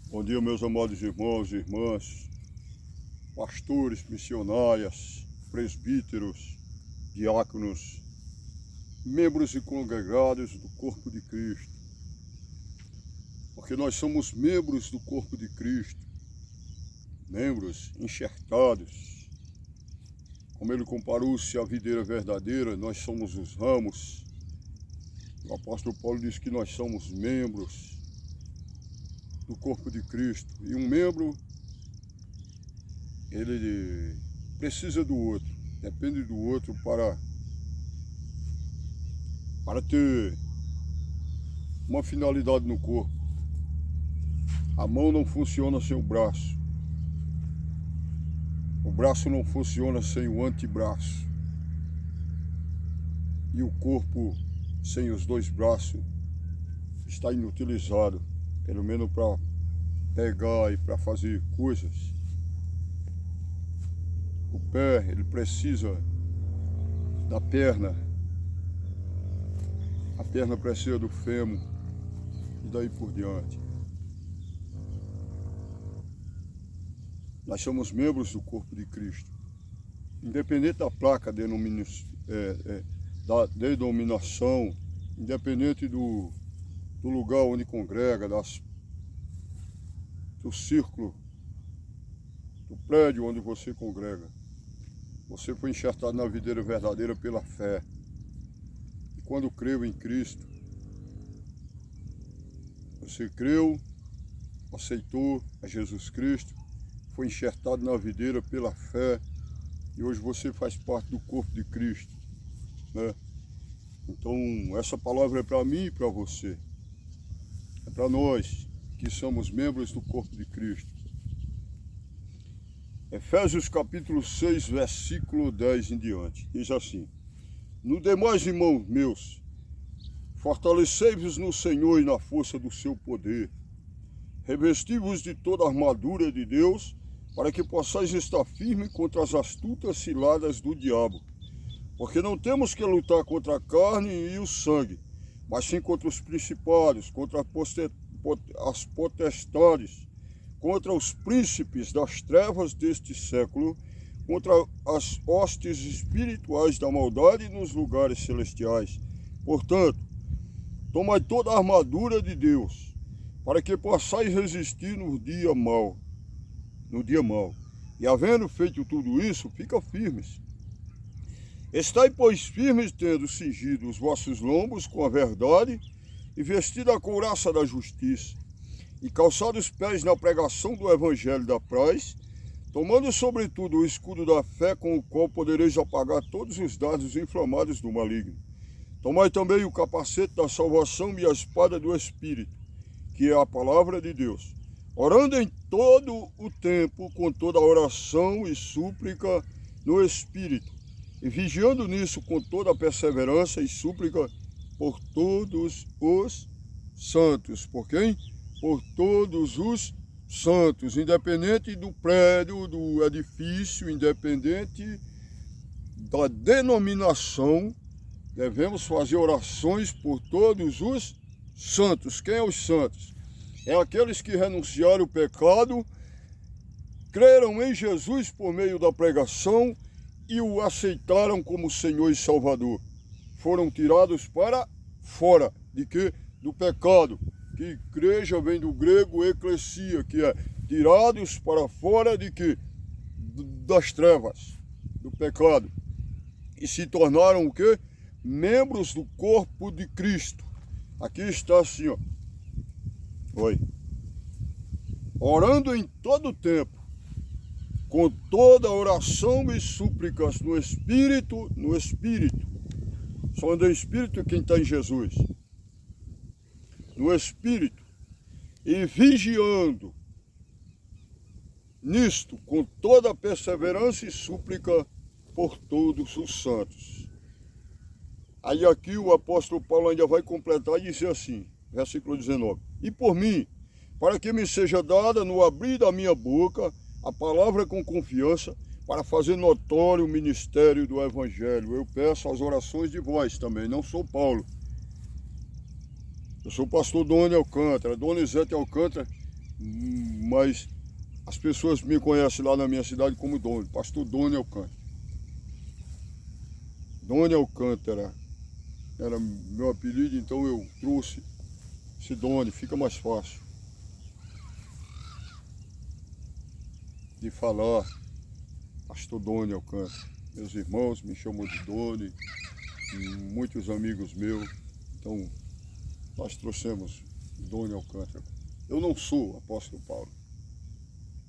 Bom dia, meus amados irmãos e irmãs, pastores, missionárias, presbíteros, diáconos, membros e congregados do corpo de Cristo. Porque nós somos membros do corpo de Cristo, membros enxertados. Como ele comparou-se à videira verdadeira, nós somos os ramos. O apóstolo Paulo diz que nós somos membros do corpo de Cristo. E um membro, ele precisa do outro, depende do outro para ter uma finalidade no corpo. A mão não funciona sem o braço. O braço não funciona sem o antebraço. E o corpo sem os dois braços está inutilizado, pelo menos para pegar e para fazer coisas. O pé, ele precisa da perna. A perna precisa do fêmur e daí por diante. Nós somos membros do corpo de Cristo. Independente da placa da denominação, independente do lugar onde congrega, do círculo, do prédio onde você congrega. Você foi enxertado na videira verdadeira pela fé. E quando creu em Cristo, você creu, aceitou a Jesus Cristo, foi enxertado na videira pela fé e hoje você faz parte do corpo de Cristo, né? Então, essa palavra é para mim e para você. É para nós que somos membros do corpo de Cristo. Efésios capítulo 6, versículo 10 em diante. Diz assim: No demais, irmãos meus, fortalecei-vos no Senhor e na força do seu poder. Revesti-vos de toda a armadura de Deus, para que possais estar firme contra as astutas ciladas do diabo. Porque não temos que lutar contra a carne e o sangue, mas sim contra os principados, contra as potestades, contra os príncipes das trevas deste século, contra as hostes espirituais da maldade nos lugares celestiais. Portanto, tomai toda a armadura de Deus, para que possais resistir no dia mau. E havendo feito tudo isso, fica firmes. Estai, pois, firmes, tendo cingido os vossos lombos com a verdade, e vestido a couraça da justiça, e calçado os pés na pregação do evangelho da paz, tomando sobretudo o escudo da fé, com o qual podereis apagar todos os dardos inflamados do maligno. Tomai também o capacete da salvação e a espada do Espírito, que é a palavra de Deus, orando em todo o tempo com toda oração e súplica no Espírito, e vigiando nisso com toda a perseverança e súplica por todos os santos. Por quem? Por todos os santos, independente do prédio, do edifício, independente da denominação, devemos fazer orações por todos os santos. Quem é os santos? É aqueles que renunciaram o pecado, creram em Jesus por meio da pregação e o aceitaram como Senhor e Salvador. Foram tirados para fora de quê? Do pecado. Que igreja vem do grego eclesia, que é tirados para fora de quê? Das trevas, do pecado. E se tornaram o quê? Membros do corpo de Cristo. Aqui está assim, ó. Oi. Orando em todo o tempo, com toda oração e súplicas no Espírito, só anda em Espírito quem está em Jesus, no Espírito, e vigiando nisto, com toda a perseverança e súplica por todos os santos. Aí aqui o apóstolo Paulo ainda vai completar e dizer assim, versículo 19, e por mim, para que me seja dada no abrir da minha boca a palavra com confiança, para fazer notório o ministério do Evangelho. Eu peço as orações de vós também, não sou Paulo. Eu sou o pastor Doni Alcântara, Donizete Alcântara, mas as pessoas me conhecem lá na minha cidade como Doni, pastor Doni Alcântara. Doni Alcântara era meu apelido, então eu trouxe esse Doni, fica mais fácil de falar. Pastor Doni Alcântara. Meus irmãos me chamam de Doni, muitos amigos meus, então nós trouxemos Doni Alcântara. Eu não sou o apóstolo Paulo.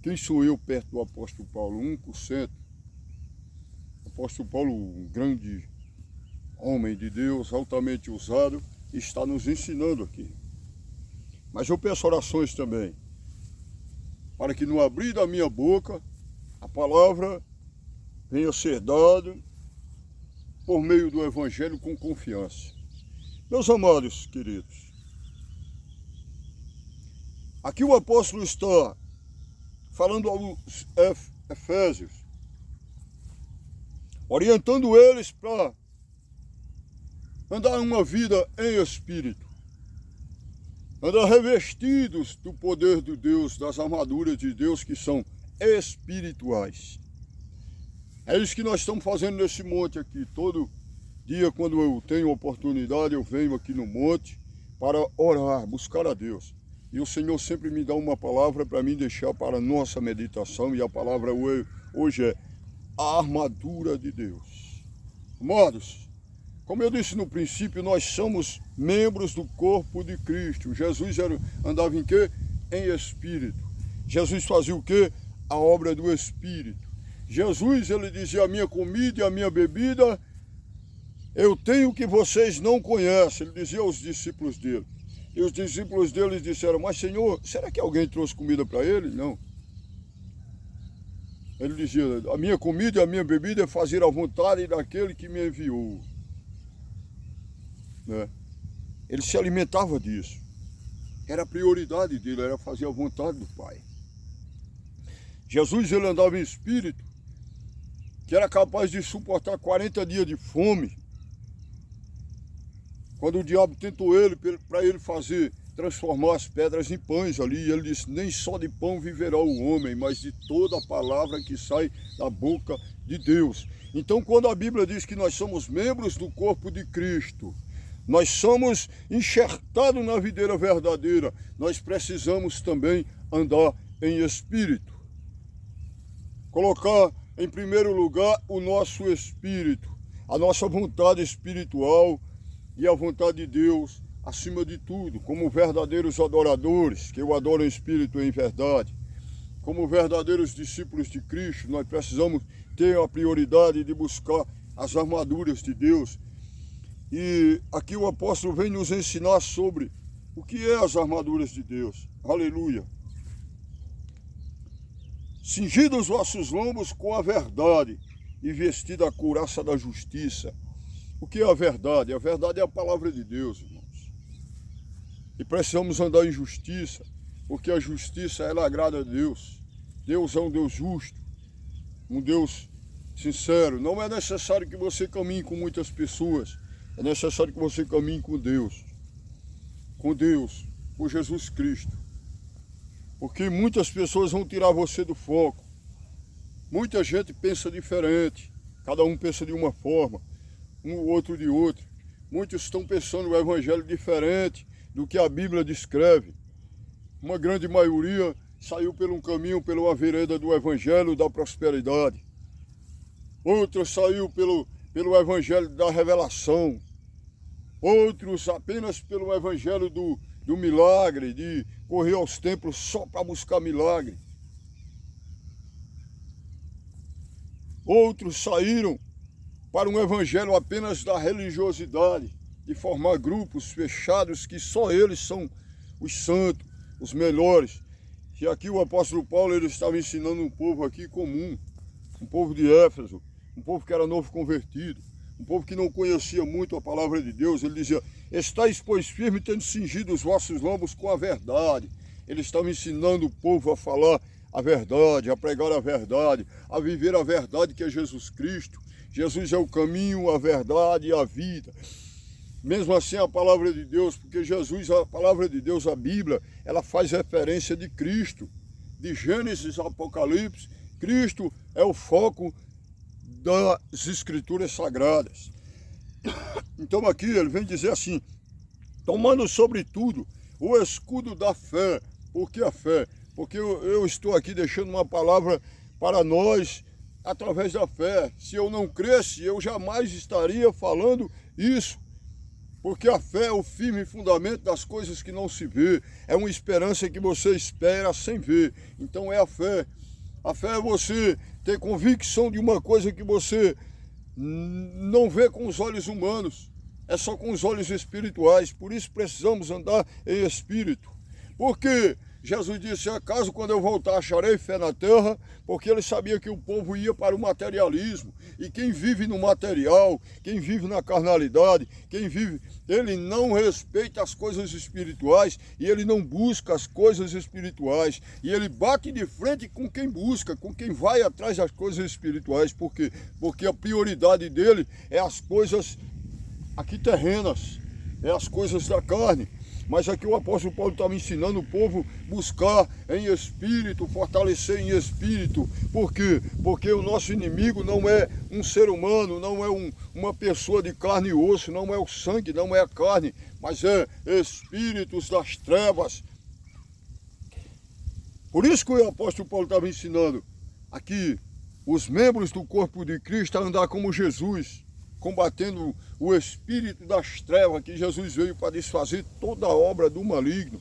Quem sou eu perto do apóstolo Paulo? 1%. O apóstolo Paulo, um grande homem de Deus, altamente usado, está nos ensinando aqui. Mas eu peço orações também, para que no abrir da minha boca, a palavra venha ser dada por meio do Evangelho com confiança. Meus amados queridos, aqui o apóstolo está falando aos Efésios, orientando eles para andar uma vida em espírito, andar revestidos do poder de Deus, das armaduras de Deus que são espirituais. É isso que nós estamos fazendo nesse monte aqui. Todo dia, quando eu tenho oportunidade, eu venho aqui no monte para orar, buscar a Deus. E o Senhor sempre me dá uma palavra para mim deixar para a nossa meditação. E a palavra hoje é a armadura de Deus. Amados, como eu disse no princípio, nós somos membros do corpo de Cristo. Jesus andava em quê? Em espírito. Jesus fazia o quê? A obra do Espírito. Jesus, ele dizia, a minha comida e a minha bebida, eu tenho que vocês não conhecem. Ele dizia aos discípulos dele. E os discípulos dele disseram, mas Senhor, será que alguém trouxe comida para ele? Não. Ele dizia, a minha comida e a minha bebida é fazer a vontade daquele que me enviou. Né? Ele se alimentava disso. Era a prioridade dele, era fazer a vontade do Pai. Jesus, ele andava em espírito, que era capaz de suportar 40 dias de fome. Quando o diabo tentou ele, para ele transformar as pedras em pães ali, ele disse, nem só de pão viverá o homem, mas de toda a palavra que sai da boca de Deus. Então, quando a Bíblia diz que nós somos membros do corpo de Cristo, nós somos enxertados na videira verdadeira, nós precisamos também andar em espírito. Colocar em primeiro lugar o nosso espírito, a nossa vontade espiritual e a vontade de Deus acima de tudo, como verdadeiros adoradores, que eu adoro em espírito e em verdade. Como verdadeiros discípulos de Cristo, nós precisamos ter a prioridade de buscar as armaduras de Deus. E aqui o apóstolo vem nos ensinar sobre o que é as armaduras de Deus. Aleluia! Cingidos os vossos lombos com a verdade e vestida a couraça da justiça. O que é a verdade? A verdade é a palavra de Deus, irmãos. E precisamos andar em justiça, porque a justiça, ela agrada a Deus. Deus é um Deus justo, um Deus sincero. Não é necessário que você caminhe com muitas pessoas, é necessário que você caminhe com Deus, por Jesus Cristo. Porque muitas pessoas vão tirar você do foco. Muita gente pensa diferente, cada um pensa de uma forma, um outro de outra. Muitos estão pensando o evangelho diferente do que a Bíblia descreve. Uma grande maioria saiu por um caminho, pela uma vereda do evangelho da prosperidade. Outros saiu pelo evangelho da revelação. Outros apenas pelo evangelho do milagre, de correr aos templos só para buscar milagre. Outros saíram para um evangelho apenas da religiosidade, de formar grupos fechados que só eles são os santos, os melhores. E aqui o apóstolo Paulo, ele estava ensinando um povo aqui comum, um povo de Éfeso, um povo que era novo convertido, um povo que não conhecia muito a palavra de Deus. Ele dizia, estáis, pois, firmes, tendo cingido os vossos lombos com a verdade. Ele estava ensinando o povo a falar a verdade, a pregar a verdade, a viver a verdade que é Jesus Cristo. Jesus é o caminho, a verdade e a vida. Mesmo assim, a palavra de Deus, porque Jesus, a palavra de Deus, a Bíblia, ela faz referência de Cristo. De Gênesis a Apocalipse, Cristo é o foco das Escrituras Sagradas. Então aqui ele vem dizer assim, tomando sobretudo o escudo da fé. Por que a fé? Porque eu estou aqui deixando uma palavra para nós através da fé. Se eu não cresce, eu jamais estaria falando isso. Porque a fé é o firme fundamento das coisas que não se vê. É uma esperança que você espera sem ver. Então é a fé. A fé é você ter convicção de uma coisa que você não vê com os olhos humanos. É só com os olhos espirituais. Por isso precisamos andar em espírito. Porque Jesus disse, acaso quando eu voltar acharei fé na terra? Porque ele sabia que o povo ia para o materialismo. E quem vive no material, quem vive na carnalidade, quem vive, ele não respeita as coisas espirituais e ele não busca as coisas espirituais. E ele bate de frente com quem busca, com quem vai atrás das coisas espirituais. Por quê? Porque a prioridade dele é as coisas aqui terrenas, é as coisas da carne. Mas aqui o apóstolo Paulo está me ensinando o povo buscar em espírito, fortalecer em espírito. Por quê? Porque o nosso inimigo não é um ser humano, não é uma pessoa de carne e osso, não é o sangue, não é a carne, mas é espíritos das trevas. Por isso que o apóstolo Paulo está me ensinando aqui os membros do corpo de Cristo a andar como Jesus, combatendo o espírito das trevas, que Jesus veio para desfazer toda a obra do maligno.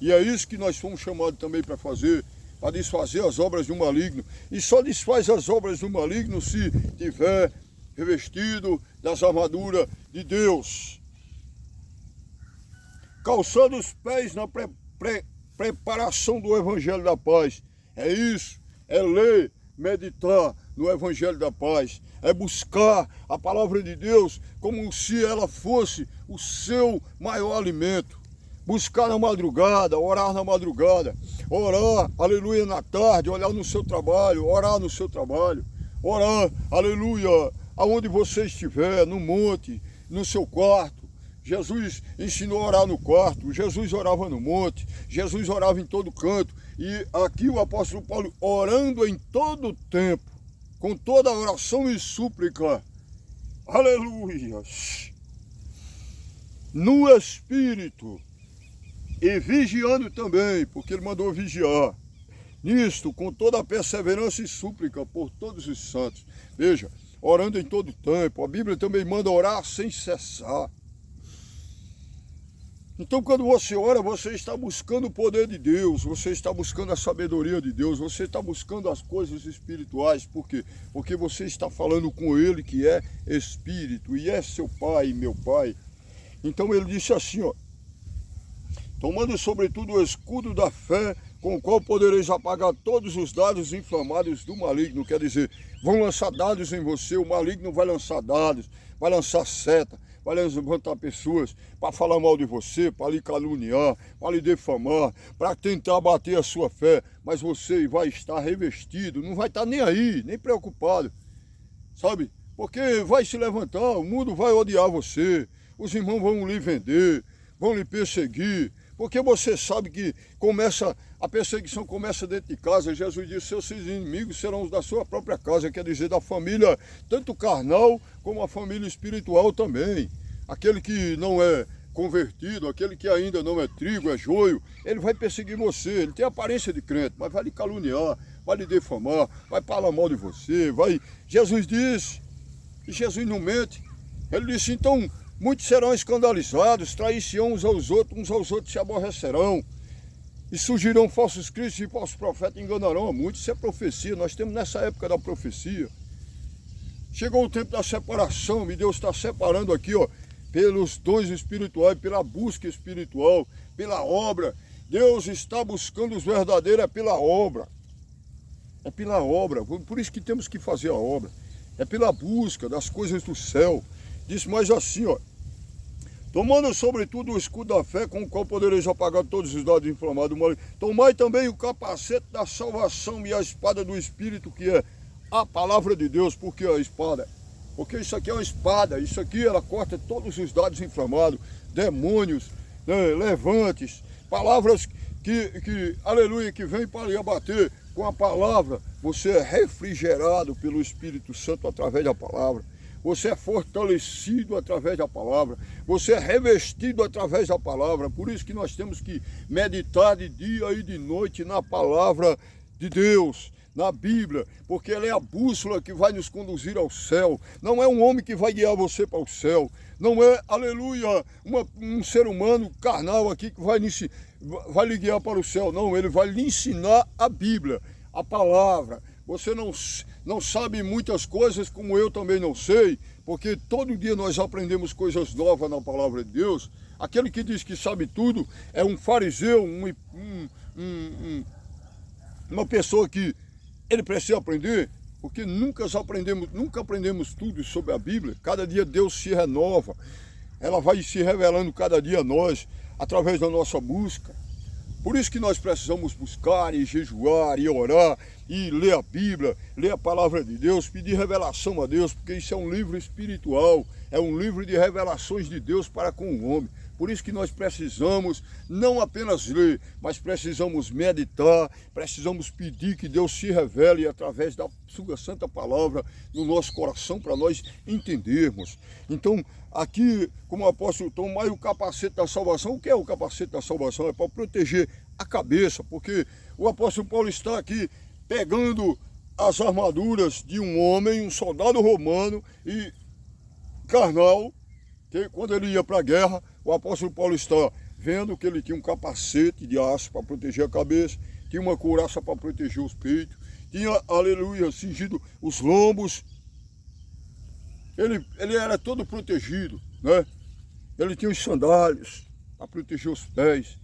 E é isso que nós fomos chamados também para fazer, para desfazer as obras do maligno. E só desfaz as obras do maligno se tiver revestido das armaduras de Deus. Calçando os pés na preparação do Evangelho da Paz. É isso, é ler, meditar no Evangelho da Paz, é buscar a palavra de Deus como se ela fosse o seu maior alimento. Buscar na madrugada, orar na madrugada, orar, aleluia, na tarde, olhar no seu trabalho, orar no seu trabalho, orar, aleluia, aonde você estiver, no monte, no seu quarto. Jesus ensinou a orar no quarto, Jesus orava no monte, Jesus orava em todo canto. E aqui o apóstolo Paulo orando em todo o tempo, com toda a oração e súplica, aleluia, no Espírito, e vigiando também, porque ele mandou vigiar, nisto, com toda a perseverança e súplica por todos os santos. Veja, orando em todo o tempo, a Bíblia também manda orar sem cessar. Então, quando você ora, você está buscando o poder de Deus, você está buscando a sabedoria de Deus, você está buscando as coisas espirituais. Por quê? Porque você está falando com Ele, que é Espírito, e é seu Pai, meu Pai. Então, ele disse assim, ó, tomando sobretudo o escudo da fé, com o qual podereis apagar todos os dados inflamados do maligno. Quer dizer, vão lançar dados em você, o maligno vai lançar dados, vai lançar seta, vai levantar pessoas para falar mal de você, para lhe caluniar, para lhe defamar, para tentar abater a sua fé. Mas você vai estar revestido, não vai estar nem aí, nem preocupado, sabe? Porque vai se levantar, o mundo vai odiar você, os irmãos vão lhe vender, vão lhe perseguir, porque você sabe que a perseguição começa dentro de casa. Jesus disse, seus inimigos serão os da sua própria casa, quer dizer, da família, tanto carnal como a família espiritual também. Aquele que não é convertido, aquele que ainda não é trigo, é joio, ele vai perseguir você, ele tem aparência de crente, mas vai lhe caluniar, vai lhe defamar, vai falar mal de você, vai... Jesus disse, e Jesus não mente, ele disse, então... muitos serão escandalizados, trair-se-ão uns aos outros se aborrecerão. E surgirão falsos cristos e falsos profetas, enganarão a muitos. Isso é profecia, nós temos nessa época da profecia. Chegou o tempo da separação, e Deus está separando aqui, ó, pelos dons espirituais, pela busca espiritual, pela obra. Deus está buscando os verdadeiros, é pela obra. É pela obra, por isso que temos que fazer a obra. É pela busca das coisas do céu. Diz mais assim, ó, tomando sobretudo o escudo da fé, com o qual podereis apagar todos os dados inflamados do maligno. Tomai também o capacete da salvação e a espada do Espírito, que é a palavra de Deus. Porque a espada Porque isso aqui é uma espada, isso aqui ela corta todos os dados inflamados, demônios, né, levantes, palavras aleluia, que vem para lhe abater. Com a palavra, você é refrigerado pelo Espírito Santo através da palavra. Você é fortalecido através da palavra. Você é revestido através da palavra. Por isso que nós temos que meditar de dia e de noite na palavra de Deus, na Bíblia, porque ela é a bússola que vai nos conduzir ao céu. Não é um homem que vai guiar você para o céu. Não é, aleluia, um ser humano carnal aqui que vai lhe guiar para o céu. Não, ele vai lhe ensinar a Bíblia, a palavra. Você não sabe muitas coisas, como eu também não sei, porque todo dia nós aprendemos coisas novas na palavra de Deus. Aquele que diz que sabe tudo é um fariseu, uma pessoa que ele precisa aprender, porque nunca aprendemos tudo sobre a Bíblia. Cada dia Deus se renova, ela vai se revelando cada dia a nós, através da nossa busca. Por isso que nós precisamos buscar e jejuar e orar e ler a Bíblia, ler a palavra de Deus, pedir revelação a Deus, porque isso é um livro espiritual, é um livro de revelações de Deus para com o homem. Por isso que nós precisamos não apenas ler, mas precisamos meditar, precisamos pedir que Deus se revele através da sua santa palavra no nosso coração para nós entendermos. Então, aqui, como o apóstolo Tom, mais o capacete da salvação. O que é o capacete da salvação? É para proteger a cabeça, porque o apóstolo Paulo está aqui pegando as armaduras de um homem, um soldado romano e carnal, que quando ele ia para a guerra, o apóstolo Paulo está vendo que ele tinha um capacete de aço para proteger a cabeça, tinha uma couraça para proteger os peitos, tinha, aleluia, cingido os lombos. Ele era todo protegido, né? Ele tinha os sandálios para proteger os pés.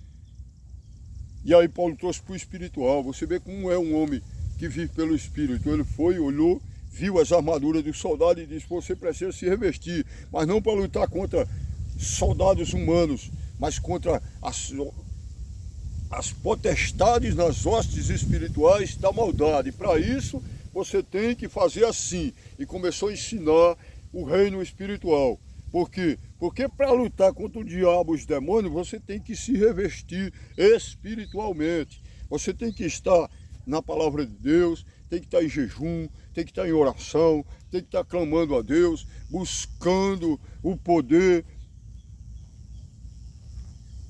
E aí Paulo trouxe para o espiritual. Você vê como é um homem que vive pelo Espírito. Ele foi, olhou, viu as armaduras do soldado e disse: você precisa se revestir, mas não para lutar contra soldados humanos, mas contra as potestades nas hostes espirituais da maldade. Para isso, você tem que fazer assim. E começou a ensinar o reino espiritual. Por quê? Porque para lutar contra o diabo e os demônios, você tem que se revestir espiritualmente. Você tem que estar na palavra de Deus, tem que estar em jejum, tem que estar em oração, tem que estar clamando a Deus, buscando o poder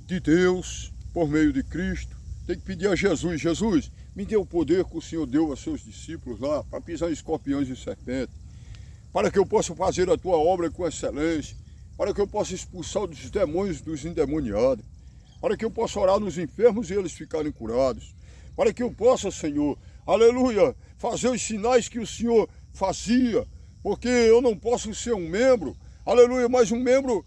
de Deus por meio de Cristo. Tem que pedir a Jesus: Jesus, me dê o poder que o Senhor deu aos seus discípulos lá, para pisar em escorpiões e serpentes, para que eu possa fazer a tua obra com excelência, para que eu possa expulsar os demônios dos endemoniados, para que eu possa orar nos enfermos e eles ficarem curados, para que eu possa, Senhor, aleluia, fazer os sinais que o Senhor fazia, porque eu não posso ser um membro, aleluia, mas um membro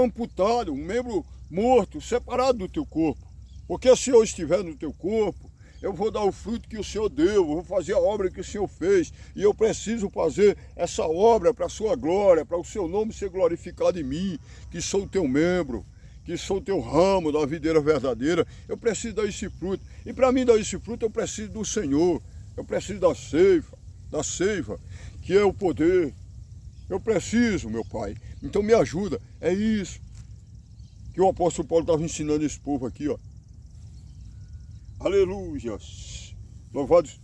amputado, um membro morto, separado do teu corpo. Porque se eu estiver no teu corpo, eu vou dar o fruto que o Senhor deu, eu vou fazer a obra que o Senhor fez, e eu preciso fazer essa obra para a sua glória, para o seu nome ser glorificado em mim, que sou o teu membro, que sou o teu ramo da videira verdadeira. Eu preciso dar esse fruto, e para mim dar esse fruto eu preciso do Senhor, eu preciso da seiva, que é o poder. Eu preciso, meu Pai, então me ajuda. É isso que o apóstolo Paulo estava ensinando esse povo aqui, ó. Aleluia, louvados.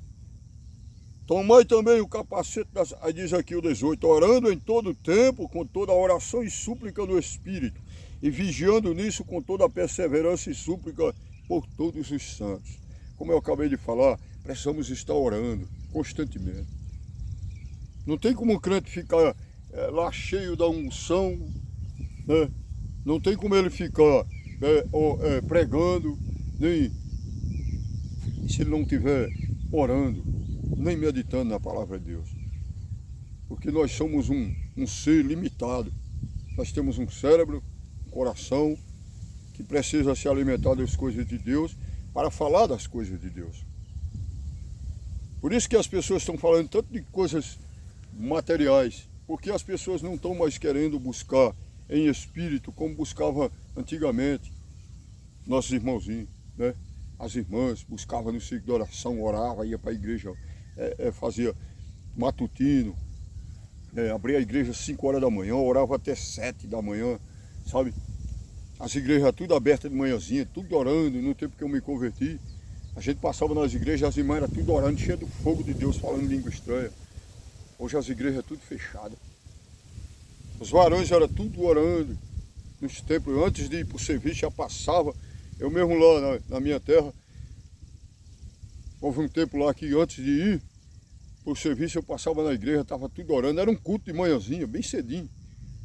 Tomai também o capacete aí diz aqui o 18, orando em todo tempo, com toda a oração e súplica no Espírito, e vigiando nisso com toda a perseverança e súplica por todos os santos. Como eu acabei de falar, precisamos estar orando constantemente. Não tem como o crente ficar lá cheio da unção, né? Não tem como ele ficar pregando, nem se ele não estiver orando, nem meditando na palavra de Deus. Porque nós somos um ser limitado. Nós temos um cérebro, um coração, que precisa se alimentar das coisas de Deus para falar das coisas de Deus. Por isso que as pessoas estão falando tanto de coisas materiais, porque as pessoas não estão mais querendo buscar em espírito como buscava antigamente nossos irmãozinhos, né? As irmãs buscavam no ciclo de oração, orava, ia para a igreja, fazia matutino, Abria a igreja às 5 horas da manhã, orava até 7 da manhã, sabe? As igrejas tudo abertas de manhãzinha, tudo orando, no tempo que eu me converti. A gente passava nas igrejas, as irmãs eram tudo orando, cheia do fogo de Deus, falando língua estranha. Hoje as igrejas tudo fechadas. Os varões eram tudo orando nos templos. Antes de ir para o serviço, já passava. Eu mesmo lá na minha terra, houve um tempo lá que antes de ir para o serviço, eu passava na igreja, estava tudo orando. Era um culto de manhãzinha, bem cedinho.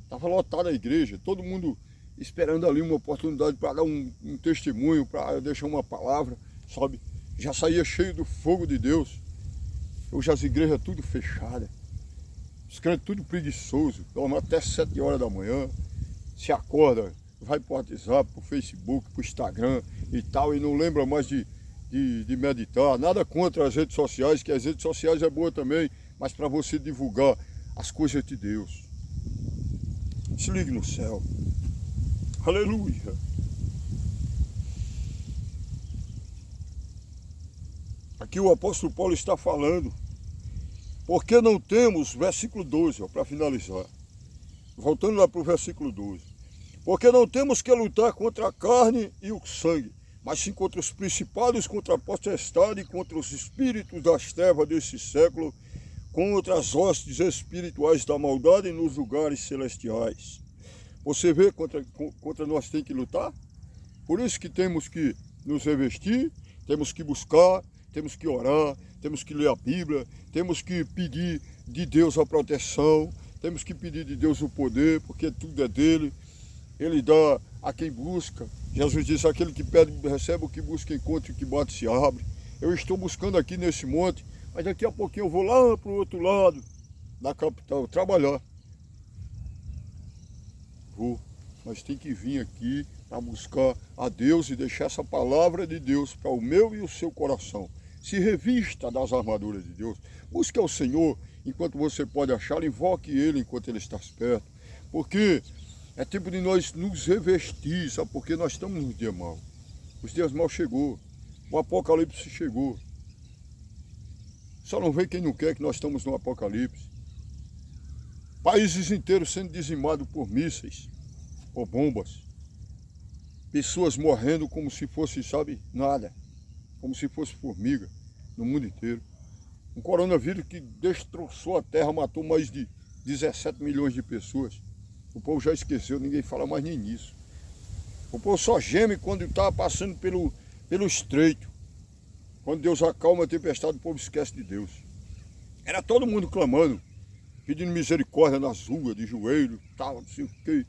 Estava lotada a igreja, todo mundo esperando ali uma oportunidade para dar um testemunho, para deixar uma palavra, sabe? Já saía cheio do fogo de Deus. Hoje as igrejas tudo fechadas. Os crentes tudo preguiçoso, dorme até 7 horas da manhã, se acorda, vai para o WhatsApp, para o Facebook, para o Instagram e tal, e não lembra mais de meditar. Nada contra as redes sociais, que as redes sociais é boa também, mas para você divulgar as coisas de Deus. Se ligue no céu. Aleluia. Aqui o apóstolo Paulo está falando. Porque não temos, versículo 12, para finalizar. Voltando lá para o versículo 12. Porque não temos que lutar contra a carne e o sangue, mas sim contra os principados, contra a potestade, contra os espíritos das trevas desse século, contra as hostes espirituais da maldade nos lugares celestiais. Você vê contra nós tem que lutar? Por isso que temos que nos revestir, temos que buscar, temos que orar, temos que ler a Bíblia, temos que pedir de Deus a proteção, temos que pedir de Deus o poder, porque tudo é dele. Ele dá a quem busca. Jesus disse, aquele que pede recebe, o que busca encontra, o que bate se abre. Eu estou buscando aqui nesse monte, mas daqui a pouquinho eu vou lá para o outro lado da capital trabalhar. Vou, mas tem que vir aqui para buscar a Deus e deixar essa palavra de Deus para o meu e o seu coração. Se revista das armaduras de Deus. Busque ao Senhor enquanto você pode achar, invoque Ele enquanto Ele está perto. Porque é tempo de nós nos revestir, sabe? Porque nós estamos nos dias maus. Os dias maus chegou, o Apocalipse chegou. Só não vê quem não quer que nós estamos no Apocalipse. Países inteiros sendo dizimados por mísseis ou bombas. Pessoas morrendo como se fosse, sabe, nada. Como se fosse formiga no mundo inteiro. Um coronavírus que destroçou a terra, matou mais de 17 milhões de pessoas. O povo já esqueceu, ninguém fala mais nem nisso. O povo só geme quando está passando pelo estreito. Quando Deus acalma a tempestade, o povo esquece de Deus. Era todo mundo clamando, pedindo misericórdia nas ruas, de joelho, tal, não sei o quê.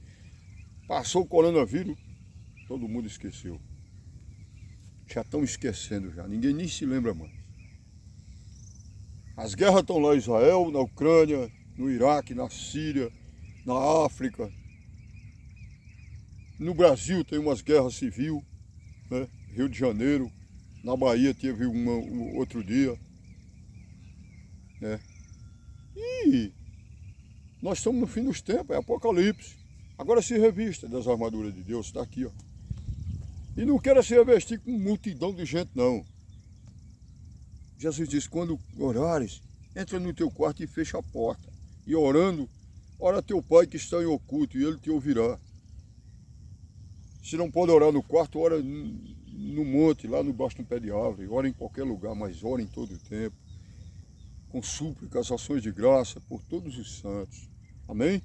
Passou o coronavírus, todo mundo esqueceu. Já estão esquecendo já, ninguém nem se lembra mais. As guerras estão lá em Israel, na Ucrânia, no Iraque, na Síria, na África. No Brasil tem umas guerras civis, né? Rio de Janeiro, na Bahia teve outro dia. Né? E nós estamos no fim dos tempos, é Apocalipse. Agora se revista das armaduras de Deus, está aqui, ó. E não queira se revestir com multidão de gente, não. Jesus disse, quando orares, entra no teu quarto e fecha a porta. E orando, ora teu Pai que está em oculto e Ele te ouvirá. Se não pode orar no quarto, ora no monte, lá no baixo de um pé de árvore. Ora em qualquer lugar, mas ora em todo o tempo. Com súplicas, ações de graça por todos os santos. Amém?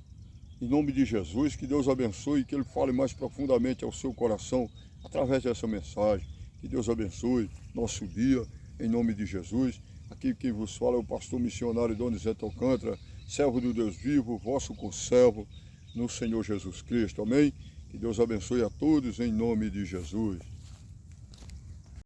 Em nome de Jesus, que Deus abençoe e que Ele fale mais profundamente ao seu coração através dessa mensagem. Que Deus abençoe nosso dia, em nome de Jesus. Aqui quem vos fala é o pastor missionário Donizete Alcântara, servo do Deus vivo, vosso conservo no Senhor Jesus Cristo. Amém? Que Deus abençoe a todos em nome de Jesus.